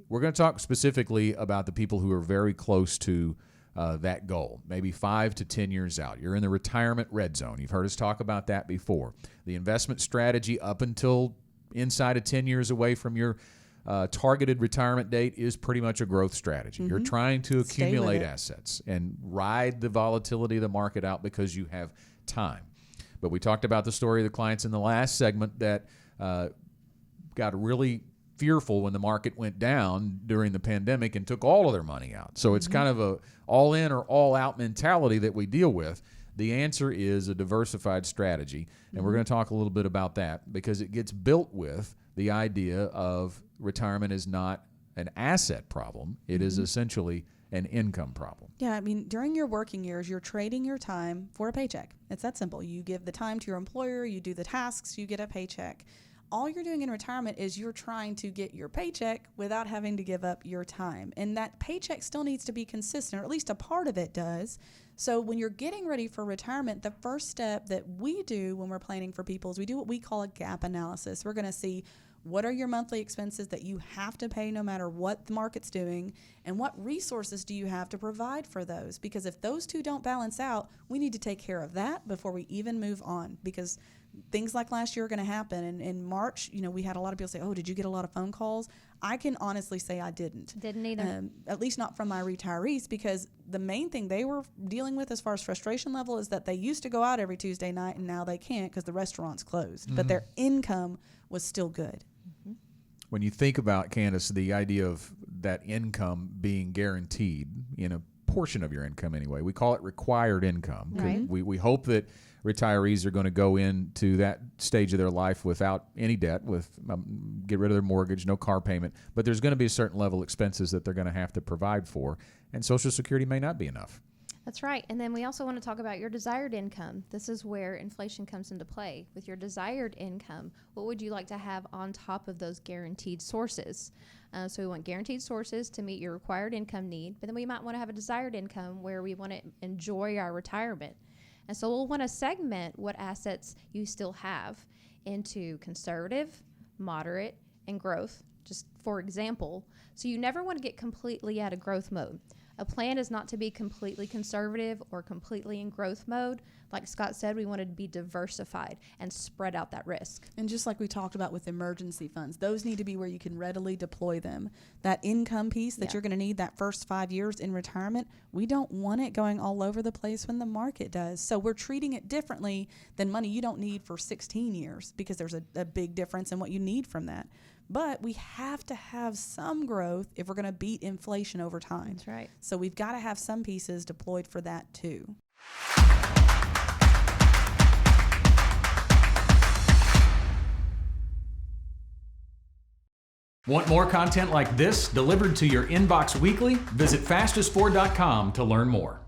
We're going to talk specifically about the people who are very close to that goal, maybe 5 to 10 years out. You're in the retirement red zone. You've heard us talk about that before. The investment strategy up until inside of 10 years away from your targeted retirement date is pretty much a growth strategy. You're trying to accumulate assets and ride the volatility of the market out because you have time. But we talked about the story of the clients in the last segment that got really fearful when the market went down during the pandemic and took all of their money out. So it's kind of a all in or all out mentality that we deal with. The answer is a diversified strategy, and we're going to talk a little bit about that because it gets built with the idea of retirement is not an asset problem. It is essentially an income problem. Yeah, I mean, during your working years, you're trading your time for a paycheck. It's that simple. You give the time to your employer, you do the tasks, you get a paycheck. All you're doing in retirement is you're trying to get your paycheck without having to give up your time. And that paycheck still needs to be consistent, or at least a part of it does. So when you're getting ready for retirement, the first step that we do when we're planning for people is we do what we call a gap analysis. We're going to see what are your monthly expenses that you have to pay no matter what the market's doing, and what resources do you have to provide for those? Because if those two don't balance out, we need to take care of that before we even move on, because things like last year are going to happen. And in March, we had a lot of people say, oh, did you get a lot of phone calls? I can honestly say I didn't. Didn't either. At least not from my retirees, because the main thing they were dealing with as far as frustration level is that they used to go out every Tuesday night and now they can't because the restaurant's closed. But their income was still good. When you think about, Candace, the idea of that income being guaranteed in a portion of your income anyway, we call it required income. Right. We hope that retirees are going to go into that stage of their life without any debt, with get rid of their mortgage, no car payment, but there's going to be a certain level of expenses that they're going to have to provide for, and Social Security may not be enough. That's right. And then we also want to talk about your desired income. This is where inflation comes into play. With your desired income, what would you like to have on top of those guaranteed sources? So we want guaranteed sources to meet your required income need, but then we might want to have a desired income where we want to enjoy our retirement. And so we'll want to segment what assets you still have into conservative, moderate, and growth, just for example. So you never want to get completely out of growth mode. A plan is not to be completely conservative or completely in growth mode. Like Scott said, we wanted to be diversified and spread out that risk. And just like we talked about with emergency funds, those need to be where you can readily deploy them. That income piece that you're going to need that first 5 years in retirement, we don't want it going all over the place when the market does. So we're treating it differently than money you don't need for 16 years, because there's a big difference in what you need from that. But we have to have some growth if we're going to beat inflation over time. That's right. So we've got to have some pieces deployed for that too. Want more content like this delivered to your inbox weekly? Visit fastest4.com to learn more.